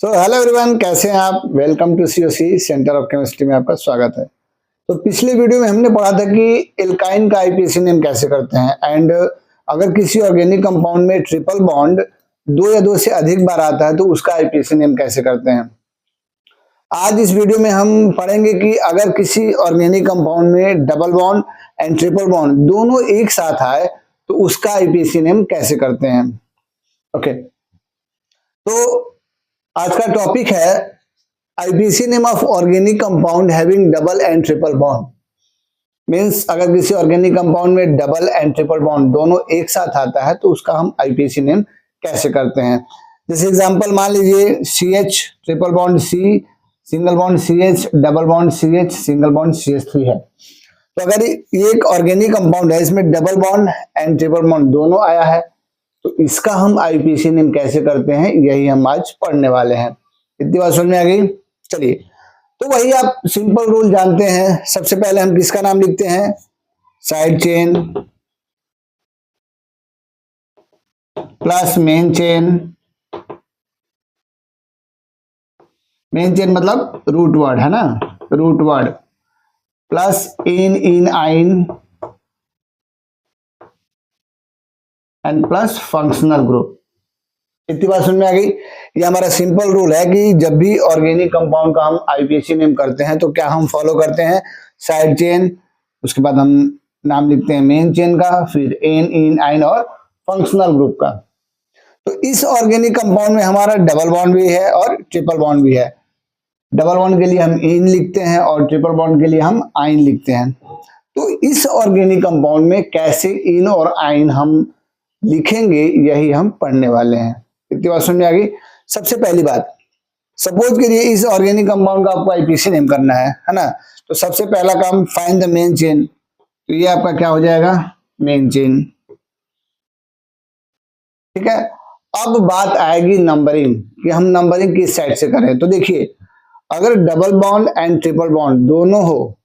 तो hello everyone, कैसे हैं आप। Welcome to COC centre of chemistry में आपका स्वागत है। तो पिछले वीडियो में हमने पढ़ा था कि एल्काइन का आईपीएसी नेम कैसे करते हैं एंड अगर किसी ऑर्गेनिक कंपाउंड में ट्रिपल बॉन्ड दो या दो से अधिक बार आता है तो उसका आईपीएसी नेम कैसे करते हैं। आज इस वीडियो में हम पढ़ेंगे कि अगर किसी ऑर्गेनिक कंपाउंड में double bond and triple bond दोनों एक साथ आए तो उसका आईपीएसी नेम कैसे करते हैं। ओके, तो आज का टॉपिक है IUPAC name of organic compound having double and triple bond. Means अगर किसी ऑर्गेनिक कंपाउंड में डबल एंड ट्रिपल बॉन्ड दोनों एक साथ आता है तो उसका हम आईपीएसी नेम कैसे करते हैं। जैसे एग्जांपल मान लीजिए CH triple bond C, single bond CH, double bond CH, single bond CH3 है। तो अगर ये एक ऑर्गेनिक कंपाउंड है, इसमें double bond and triple bond दोनों आया है तो इसका हम आईपीएसी नेम कैसे करते हैं, यही हम आज पढ़ने वाले हैं। इतनी बात समझ में आ गई। चलिए, तो वही आप सिंपल रूल जानते हैं। सबसे पहले हम किसका नाम लिखते हैं, side chain plus main chain. Main chain मतलब रूट वर्ड है ना, root word plus ene yne and plus functional group. इतनी बात समझ में आ गई। ये हमारा सिंपल रूल है कि जब भी ऑर्गेनिक कंपाउंड का हम आईपीएसी नेम करते हैं तो क्या हम फॉलो करते हैं, साइड चेन, उसके बाद हम नाम लिखते हैं मेन चेन का, फिर इन आइन और फंक्शनल ग्रुप का। तो इस ऑर्गेनिक कंपाउंड में हमारा डबल बॉन्ड भी है और ट्रिपल बॉन्ड भी है। डबल बॉन्ड के लिए हम इन लिखते हैं और ट्रिपल बॉन्ड के लिए हम आइन लिखते हैं। तो इस ऑर्गेनिक कंपाउंड में कैसे इन और आइन हम लिखेंगे, यही हम पढ़ने वाले हैं। इतनी बात समझ में आ गई। सबसे पहली बात, सपोज करिए इस ऑर्गेनिक कंपाउंड का आपको आईपीएसी नेम करना है ना। तो सबसे पहला काम, फाइंड द मेन चेन। तो ये आपका क्या हो जाएगा, मेन चेन। ठीक है, अब बात आएगी नंबरिंग कि हम नंबरिंग किस साइड से करें। तो देखिए, अगर double bond and triple bond दोनों हो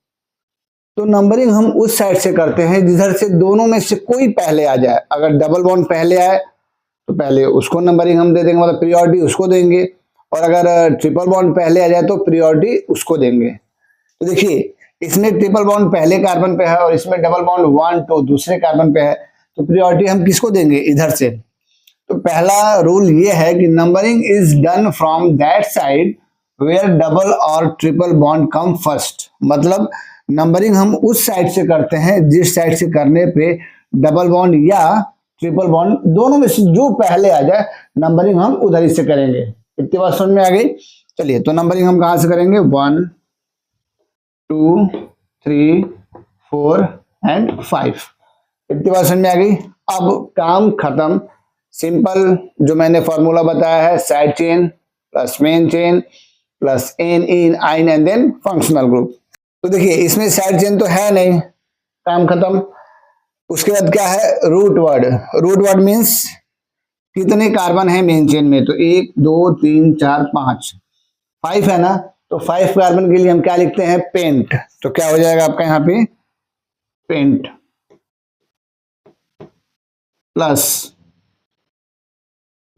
तो नंबरिंग हम उस साइड से करते हैं जिधर से दोनों में से कोई पहले आ जाए। अगर डबल बॉन्ड पहले आए तो पहले उसको नंबरिंग हम दे देंगे, मतलब प्रियोरिटी उसको देंगे, और अगर ट्रिपल बॉन्ड पहले आ जाए तो प्रियोरिटी उसको देंगे। तो देखिए, इसमें ट्रिपल बॉन्ड पहले कार्बन पे है और इसमें डबल बॉन्ड 1 2 दूसरे कार्बन पे है, तो प्रियोरिटी हम किसको देंगे, इधर से। तो पहला रूल ये है कि numbering is done from that side where double और ट्रिपल बॉन्ड कम फर्स्ट। मतलब नंबरिंग हम उस साइड से करते हैं जिस साइड से करने पे डबल बॉन्ड या ट्रिपल बॉन्ड दोनों में से जो पहले आ जाए, नंबरिंग हम उधर ही से करेंगे। इतनी बात समझ में आ गई। चलिए, तो नंबरिंग हम कहां से करेंगे, 1 2 3 4 एंड 5। इतनी बात समझ में आ गई। अब काम खत्म। सिंपल जो मैंने फॉर्मूला बताया है, side chain plus main chain plus ene yne and then functional group. तो देखिए, इसमें साइड चेन तो है नहीं, काम खत्म। उसके बाद क्या है, root word. Root word means कितने कार्बन है मेन चेन में। तो 1 2 3 4 5 5 है ना। तो 5 कार्बन के लिए हम क्या लिखते हैं, पेंट। तो क्या हो जाएगा आपका यहाँ पे, पेंट प्लस,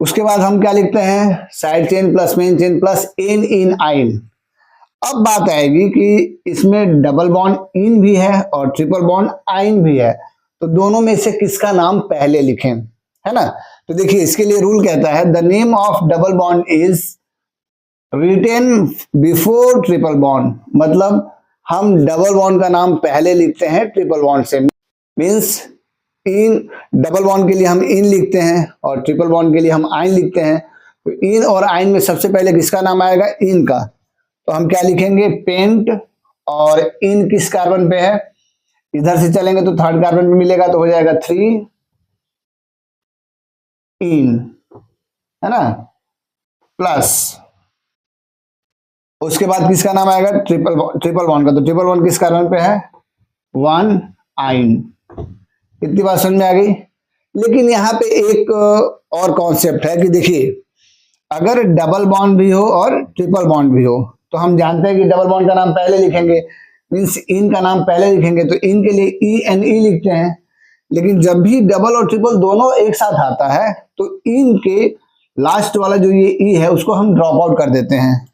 उसके बाद हम क्या लिखते हैं, side chain plus main chain plus ene yne. अब बात आएगी कि इसमें डबल बॉन्ड इन भी है और ट्रिपल बॉन्ड आइन भी है, तो दोनों में से किसका नाम पहले लिखें, है ना। तो देखिए, इसके लिए रूल कहता है the name of double bond is written before triple bond. मतलब हम डबल बॉन्ड का नाम पहले लिखते हैं ट्रिपल बॉन्ड से। मीन्स इन, डबल बॉन्ड के लिए हम इन लिखते हैं और ट्रिपल बॉन्ड के लिए हम आइन लिखते हैं। तो इन और आइन में सबसे पहले किसका नाम आएगा, इन का। तो हम क्या लिखेंगे, पेंट, और इन किस कार्बन पे है, इधर से चलेंगे तो थर्ड कार्बन पे मिलेगा, तो हो जाएगा 3 इन, है ना, प्लस उसके बाद किसका नाम आएगा, ट्रिपल बॉन्ड का। तो ट्रिपल बॉन्ड किस कार्बन पे है, 1 आइन। इतनी बात समझ में आ गई। लेकिन यहाँ पे एक और कॉन्सेप्ट है कि देखिए, अगर डबल बॉन्ड भी हो और ट्रिपल बॉन्ड भी हो तो हम जानते हैं कि डबल बॉन्ड का नाम पहले लिखेंगे, मीन्स इन का नाम पहले लिखेंगे, तो इन के लिए ई लिखते हैं। लेकिन जब भी डबल और ट्रिपल दोनों एक साथ आता है तो इन के लास्ट वाला जो ये ई है उसको हम ड्रॉप आउट कर देते हैं।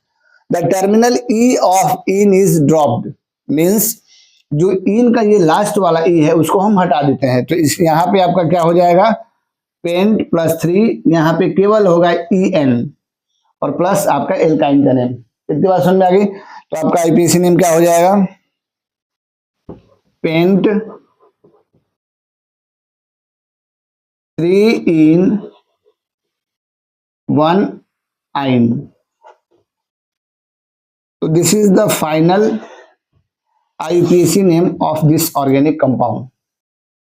The terminal E of in is dropped, means जो इन का ये लास्ट वाला ई है उसको हम हटा देते हैं। तो इस यहाँ पे आपका क्या हो जाएगा, पेंट प्लस 3, यहाँ पे केवल होगा ई एन और प्लस आपका एल्काइन का नेम। इतनी बात समझ में आ गई। तो आपका आईपीसी नेम क्या हो जाएगा, पेंट 3 इन 1 आइन। तो this is the final IPC name of this organic compound.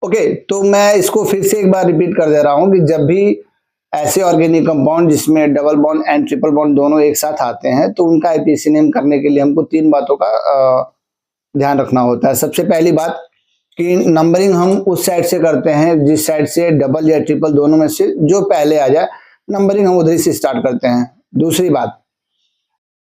Okay, तो मैं इसको फिर से एक बार रिपीट कर दे रहा हूं कि जब भी ऐसे ऑर्गेनिक कंपाउंड जिसमें double bond and triple bond दोनों एक साथ आते हैं तो उनका आईपीसी नेम करने के लिए हमको 3 बातों का ध्यान रखना होता है। सबसे पहली बात कि नंबरिंग हम उस साइड से करते हैं जिस साइड से डबल या ट्रिपल दोनों में से जो पहले आ जाए, नंबरिंग हम उधर से स्टार्ट करते हैं। दूसरी बात,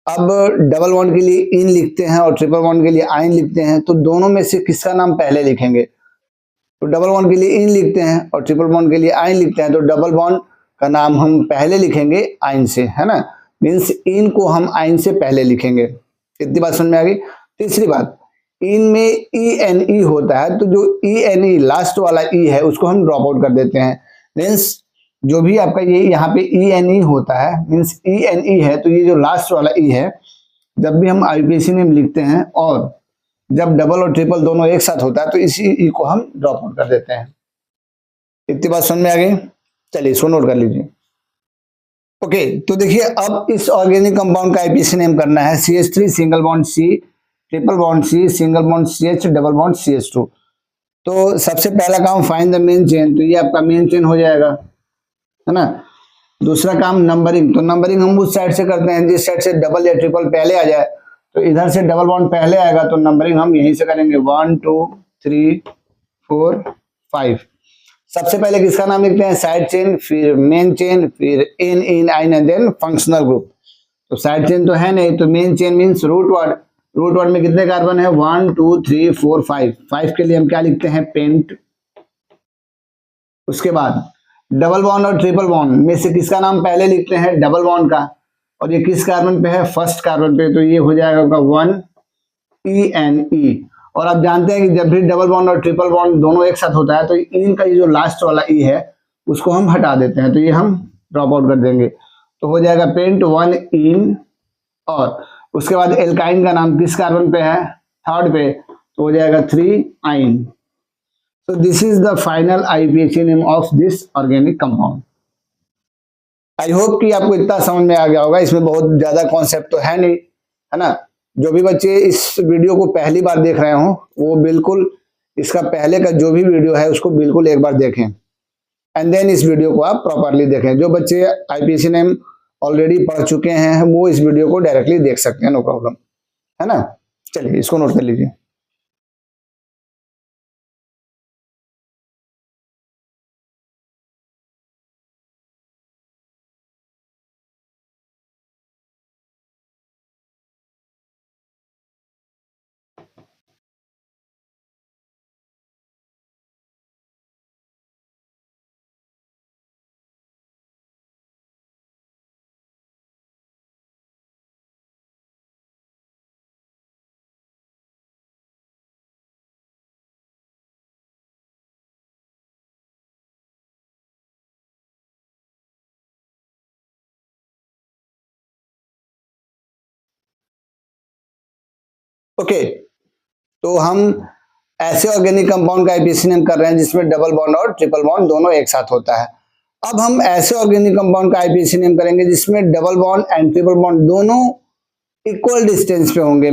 अब डबल बॉन्ड के लिए इन लिखते हैं और ट्रिपल बॉन्ड के लिए आइन लिखते हैं, तो दोनों में से किसका नाम पहले लिखेंगे। तो डबल बॉन्ड के लिए इन लिखते हैं और ट्रिपल बॉन्ड के लिए आइन लिखते हैं, तो डबल बॉन्ड का नाम हम पहले लिखेंगे आइन से, है ना, मीन्स इन को हम आइन से पहले लिखेंगे। इतनी बात समझ में आ गई। तीसरी बात, इन में ई एन ई होता है, तो जो ई एन ई लास्ट वाला ई है उसको हम ड्रॉप आउट कर देते हैं। मीन्स जो भी आपका ये यहाँ पे ई एन ई होता है, मीन्स ई एन ई है, तो ये जो लास्ट वाला ई है, जब भी हम आईपीसी नेम लिखते हैं और जब डबल और ट्रिपल दोनों एक साथ होता है तो इसी ई को हम ड्रॉप आउट कर देते हैं। इतनी बात समझ में आ गई। चलिए इसको नोट कर लीजिए। ओके, तो देखिए अब इस ऑर्गेनिक कंपाउंड का आईपीसी नेम करना है CH3 single bond C, triple bond C, single bond CH, double bond CH2। तो सबसे पहला काम फाइंड द मेन चेन, तो ये आपका मेन चेन हो जाएगा, है ना। दूसरा काम नंबरिंग, तो नंबरिंग हम उस साइड से करते हैं जिस साइड से डबल या ट्रिपल पहले आ जाए, तो इधर से डबल बॉन्ड पहले आएगा तो नंबरिंग हम यहीं से करेंगे 1 2 3 4 5। सबसे पहले किसका नाम लिखते हैं, साइड चेन, फिर मेन चेन, फिर ene ene yne and then functional group. तो साइड चेन तो है नहीं, तो main chain means root word. Root word में कितने कार्बन है, 1 2 3 4 5। 5 के लिए हम क्या लिखते हैं, पेंट। उसके बाद डबल बॉन्ड और ट्रिपल बॉन्ड में से किसका नाम पहले लिखते हैं, डबल बॉन्ड का, और ये किस कार्बन पे है, फर्स्ट कार्बन पे, तो ये हो जाएगा 1 ई एन ई। और आप जानते हैं कि जब भी डबल बॉन्ड और ट्रिपल बॉन्ड दोनों एक साथ होता है तो इन का ये जो लास्ट वाला ई है उसको हम हटा देते हैं, तो ये हम ड्रॉप आउट कर देंगे, तो हो जाएगा पेंट 1 इन। और उसके बाद एल्काइन का नाम किस कार्बन पे है, थर्ड पे, तो हो जाएगा 3 आइन। So this is the final IPC name of this organic compound. I hope कि आपको इतना समझ में आ गया होगा। इसमें बहुत ज्यादा कॉन्सेप्ट तो है नहीं, है ना। जो भी बच्चे इस वीडियो को पहली बार देख रहे हो वो बिल्कुल इसका पहले का जो भी वीडियो है उसको बिल्कुल एक बार देखें एंड देन इस वीडियो को आप प्रॉपरली देखें। जो बच्चे आईपीसी नेम ऑलरेडी पढ़ चुके हैं वो इस वीडियो को डायरेक्टली देख सकते हैं, नो प्रॉब्लम, है ना। चलिए इसको नोट कर लीजिए। ओके, तो हम ऐसे ऑर्गेनिक कंपाउंड का आईपीसी नेम कर रहे हैं जिसमें डबल बॉन्ड और ट्रिपल बॉन्ड दोनों एक साथ होता है। अब हम ऐसे ऑर्गेनिक कंपाउंड का आईपीसी नेम करेंगे जिसमें double bond and triple bond दोनों इक्वल डिस्टेंस पे होंगे।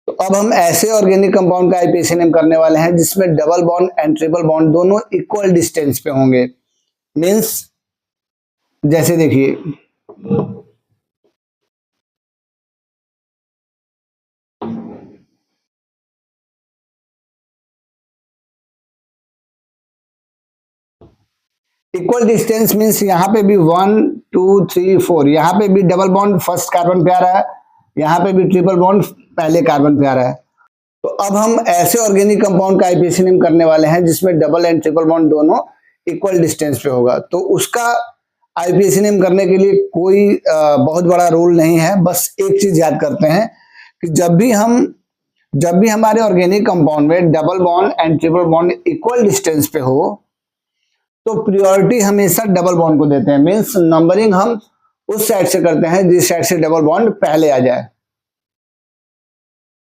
तो अब हम ऐसे ऑर्गेनिक कंपाउंड का आईपीसी नेम करने वाले हैं जिसमें double bond and triple bond दोनों इक्वल डिस्टेंस पे होंगे। मीन्स जैसे देखिए इक्वल डिस्टेंस मीन्स यहाँ पे भी 1 2 3 4, यहाँ पे भी डबल बॉन्ड फर्स्ट कार्बन पे आ रहा है, यहाँ पे भी ट्रिपल बॉन्ड पहले कार्बन पे आ रहा है। तो अब हम ऐसे ऑर्गेनिक कंपाउंड का आईपीएसी नेम करने वाले हैं जिसमें डबल एंड ट्रिपल बॉन्ड दोनों इक्वल डिस्टेंस पे होगा। तो उसका आईपीएसी नेम करने के लिए कोई बहुत बड़ा रूल नहीं है, बस एक चीज याद करते हैं कि जब भी हमारे ऑर्गेनिक कंपाउंड में double bond and triple bond equal distance पे हो तो प्रायोरिटी हमेशा डबल बॉन्ड को देते हैं। मीन्स नंबरिंग हम उस साइड से करते हैं जिस साइड से डबल बॉन्ड पहले आ जाए।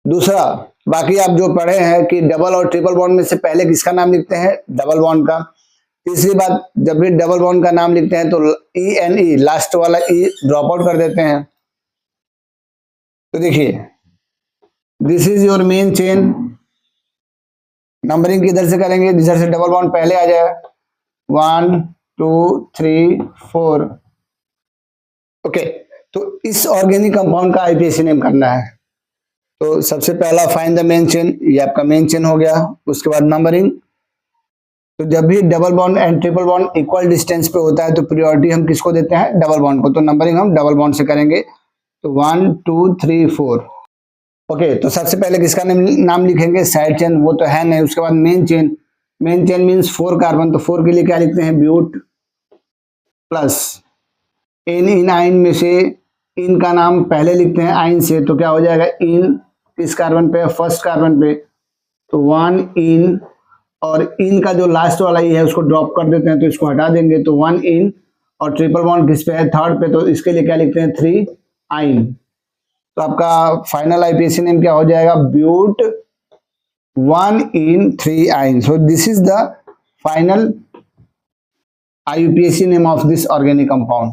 दूसरा, बाकी आप जो पढ़े हैं कि डबल और ट्रिपल बॉन्ड में से पहले किसका नाम लिखते हैं, डबल बॉन्ड का। तीसरी बात, जब भी डबल बॉन्ड का नाम लिखते हैं तो ई एन ई लास्ट वाला ई ड्रॉप आउट कर देते हैं। तो देखिए, this is your main chain. Numbering किधर से करेंगे, जिधर से डबल बॉन्ड पहले आ जाए। 1 2 3 4। ओके, तो इस ऑर्गेनिक कंपाउंड का आईपीएसी नेम करना है। तो सबसे पहला फाइंड द मेन चेन, ये आपका मेन चेन हो गया। उसके बाद नंबरिंग, तो जब भी double bond and triple bond equal distance पे होता है तो प्रायोरिटी हम किसको देते हैं, डबल बॉन्ड को। तो नंबरिंग हम डबल बॉन्ड से करेंगे। तो 1 2 3 4। ओके, तो सबसे पहले किसका नाम लिखेंगे, साइड चेन, वो तो है नहीं। उसके बाद main chain, main chain means 4 carbon, तो 4 के लिए क्या लिखते हैं, ब्यूट प्लस इन। इन आइन में से इन का नाम पहले लिखते हैं आइन से, तो क्या हो जाएगा, इन किस कार्बन पे, फर्स्ट कार्बन पे। तो 1 इन, और इन का जो लास्ट वाला ई है उसको ड्रॉप कर देते हैं, तो इसको हटा देंगे। तो 1 इन, और ट्रिपल बॉन्ड किस पे है, थर्ड पे, तो इसके लिए क्या लिखते हैं, 3 आइन। तो आपका फाइनल आईपीएसी नेम क्या हो जाएगा, ब्यूट 1 ene 3 yne. So this is the final IUPAC name of this organic compound.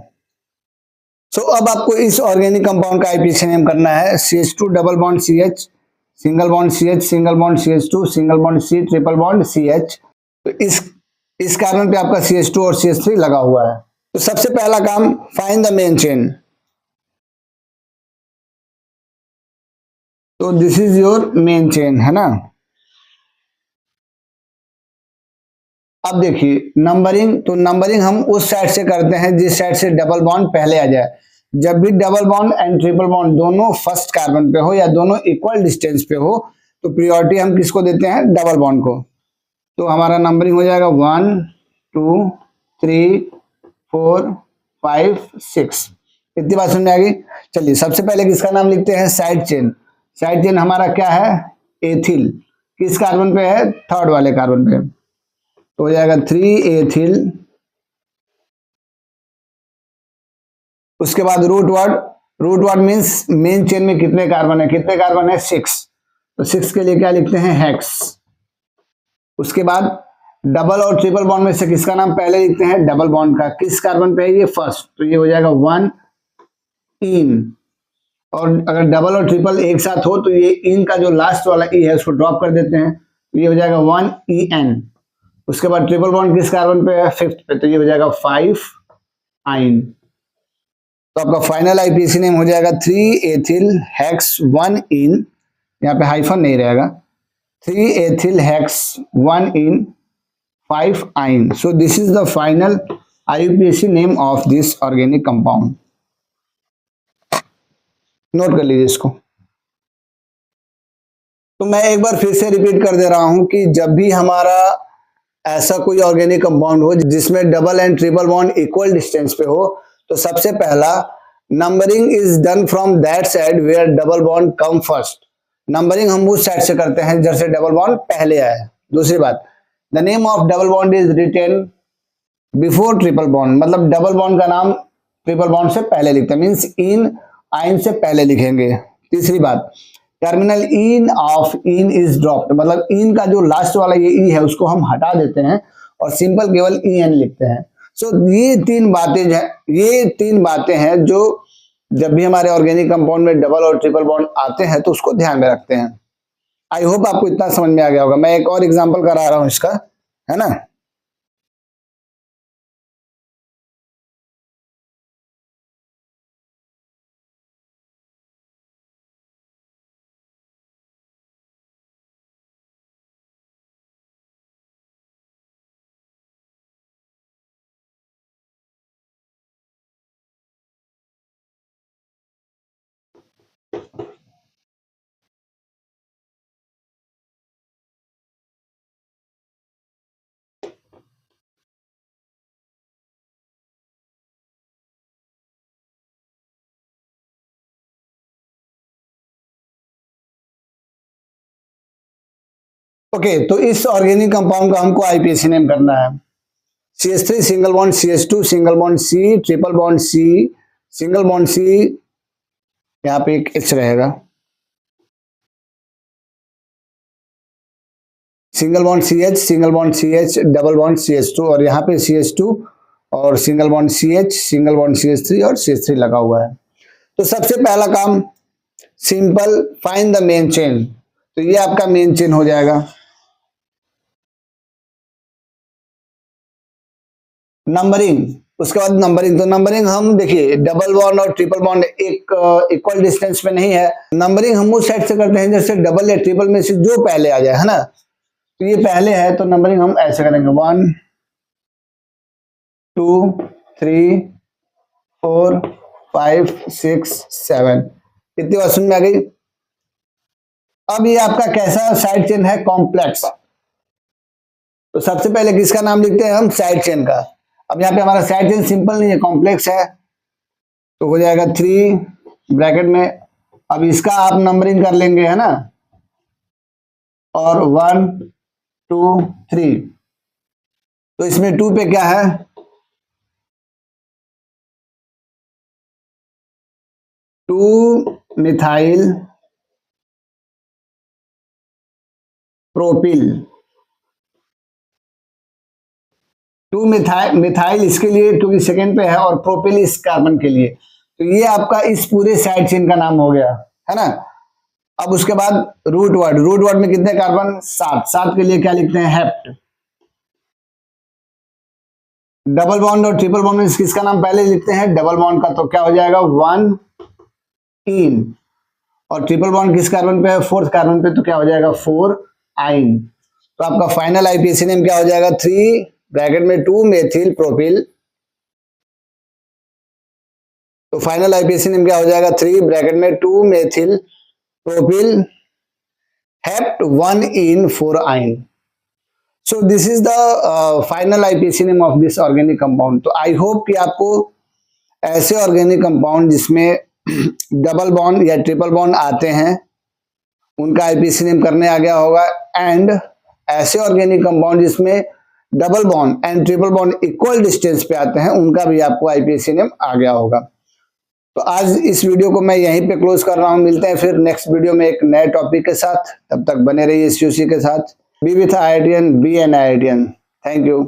So अब आपको इस ऑर्गेनिक कंपाउंड का आईपीएसी नेम करना है। CH2 double bond CH, single bond CH, single bond CH2, single bond C, triple bond CH। तो इस carbon पे आपका CH2 और CH3 लगा हुआ है। तो सबसे पहला काम, फाइंड द मेन चेन। तो this is your main chain, है ना। अब देखिए नंबरिंग, तो नंबरिंग हम उस साइड से करते हैं जिस साइड से डबल बॉन्ड पहले आ जाए। जब भी double bond and triple bond दोनों फर्स्ट कार्बन पे हो या दोनों इक्वल डिस्टेंस पे हो तो प्रायोरिटी हम किसको देते हैं, डबल बॉन्ड को। तो हमारा नंबरिंग हो जाएगा 1 2 3 4 5 6। इतनी बात समझ में आ गई। चलिए सबसे पहले किसका नाम लिखते हैं, साइड चेन। साइड चेन हमारा क्या है, एथिल, किस कार्बन पे है, थर्ड वाले कार्बन पे। तो हो जाएगा 3 एथिल। उसके बाद root word, root word means main chain में कितने कार्बन है, कितने कार्बन है, 6। तो 6 के लिए क्या लिखते हैं, हेक्स। उसके बाद डबल और ट्रिपल बॉन्ड में से किसका नाम पहले लिखते हैं, डबल बॉन्ड का, किस कार्बन पे है ये, फर्स्ट। तो ये हो जाएगा 1 इन। और अगर डबल और ट्रिपल एक साथ हो तो ये इन का जो लास्ट वाला ई है उसको ड्रॉप कर देते हैं, तो ये हो जाएगा 1 ई एन। उसके बाद ट्रिपल बॉन्ड किस कार्बन पे है, फिफ्थ पे, तो ये हो जाएगा 5 आइन। तो आपका फाइनल आईपीसी नेम हो जाएगा 3 एथिल हेक्स 1 इन, यहाँ पे हाइफन नहीं रहेगा, 3 एथिल हेक्स 1 इन 5 आइन। So this is the final IUPAC name of this organic compound. Note कर लीजिए इसको। तो मैं एक बार फिर से रिपीट कर दे रहा हूं कि जब भी हमारा ऐसा कोई ऑर्गेनिक कंपाउंड हो जिसमें double and triple bond equal distance पे हो तो सबसे पहला, numbering is done from that side where double bond come first. Numbering हम उस साइड से करते हैं जैसे डबल बॉन्ड पहले आए। दूसरी बात, the name of double bond is written before triple bond, मतलब डबल बॉन्ड का नाम ट्रिपल बॉन्ड से पहले लिखते हैं, मीन्स इन आइन से पहले लिखेंगे। तीसरी बात, terminal in of in is dropped, मतलब इन का जो लास्ट वाला ये ई है उसको हम हटा देते हैं और सिंपल केवल ई एन लिखते हैं। सो ये तीन बातें हैं जो जब भी हमारे ऑर्गेनिक कंपाउंड में डबल और ट्रिपल बॉन्ड आते हैं तो उसको ध्यान में रखते हैं। आई होप आपको इतना समझ में आ गया होगा। मैं एक और एग्जाम्पल करा रहा हूं इसका, है ना। ओके, तो इस ऑर्गेनिक कंपाउंड का हमको आईपीएसी नेम करना है। CH3 single bond CH2 single bond C triple bond C single bond C, यहाँ पे एक H रहेगा, single bond CH single bond CH double bond CH2 और यहाँ पे CH2 और single bond CH single bond CH3 और CH3 लगा हुआ है। तो सबसे पहला काम simple, find the main chain. तो ये आपका मेन चेन हो जाएगा। नंबरिंग, उसके बाद नंबरिंग, तो नंबरिंग हम देखिए डबल बॉन्ड और ट्रिपल बॉन्ड एक इक्वल डिस्टेंस पे नहीं है। नंबरिंग हम उस साइड से करते हैं जैसे डबल या ट्रिपल में से जो पहले आ जाए, है ना। तो ये पहले है तो नंबरिंग हम ऐसे करेंगे 1 2 3 4 5 6 7। कितनी बात समझ में आ गई। अब ये आपका कैसा साइड चेन है, कॉम्प्लेक्स। तो सबसे पहले किसका नाम लिखते हैं हम, साइड चेन का। अब यहाँ पे हमारा साइड चेन सिंपल नहीं है, कॉम्प्लेक्स है, तो हो जाएगा 3 ब्रैकेट में। अब इसका आप नंबरिंग कर लेंगे, है ना, और 1 2 3। तो इसमें 2 पे क्या है, 2 मिथाइल प्रोपिल, 2 मिथाइल इसके लिए, क्योंकि सेकेंड पे है, और प्रोपिल इस कार्बन के लिए। तो ये आपका इस पूरे साइड चेन का नाम हो गया, है ना। अब उसके बाद रूट वर्ड में कितने कार्बन, 7। 7 के लिए क्या लिखते हैं, हेप्ट। डबल बॉन्ड और ट्रिपल बॉन्ड में किसका नाम पहले लिखते हैं, डबल बॉन्ड का, तो क्या हो जाएगा 1 इन। और ट्रिपल बॉन्ड किस कार्बन पे है, 4th कार्बन पे, तो क्या हो जाएगा 4 आइन। तो आपका फाइनल आईपीएसी नेम क्या हो जाएगा, 3 ब्रैकेट में 2 मेथिल प्रोपिल। तो फाइनल आईपीएसी नेम क्या हो जाएगा, 3 ब्रैकेट में 2 मेथिल प्रोपिल हेप्ट 1 इन 4 आइन। So this is the final IUPAC name of this organic compound. तो आई होप कि आपको ऐसे ऑर्गेनिक कंपाउंड जिसमें डबल बॉन्ड या ट्रिपल बॉन्ड आते हैं उनका आईपीएसी नेम करने आ गया होगा, एंड ऐसे ऑर्गेनिक कंपाउंड जिसमें double bond and triple bond equal distance पे आते हैं उनका भी आपको आईपीएसी नेम आ गया होगा। तो आज इस वीडियो को मैं यहीं पे क्लोज कर रहा हूं। मिलते हैं फिर नेक्स्ट वीडियो में एक नए टॉपिक के साथ। तब तक बने रहिए SUC के साथ। Be with IITian, be an IITian। Thank you.